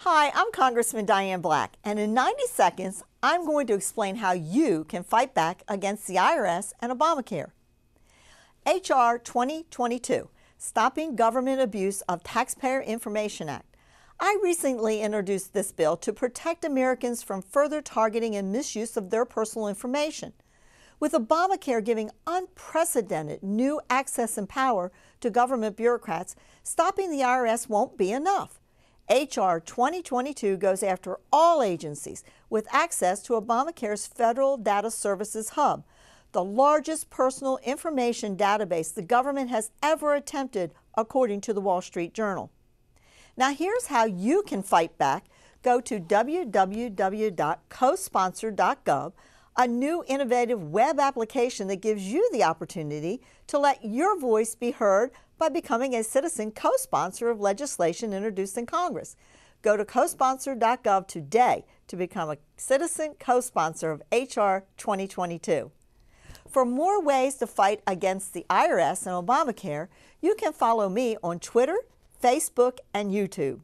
Hi, I'm Congressman Diane Black, and in 90 seconds, I'm going to explain how you can fight back against the IRS and Obamacare. H.R. 2022, Stopping Government Abuse of Taxpayer Information Act. I recently introduced this bill to protect Americans from further targeting and misuse of their personal information. With Obamacare giving unprecedented new access and power to government bureaucrats, stopping the IRS won't be enough. H.R. 2022 goes after all agencies with access to Obamacare's Federal Data Services Hub, the largest personal information database the government has ever attempted, according to the Wall Street Journal. Now here's how you can fight back. Go to www.cosponsor.gov, a new innovative web application that gives you the opportunity to let your voice be heard by becoming a citizen co-sponsor of legislation introduced in Congress. Go to cosponsor.gov today to become a citizen co-sponsor of H.R. 2022. For more ways to fight against the IRS and Obamacare, you can follow me on Twitter, Facebook, and YouTube.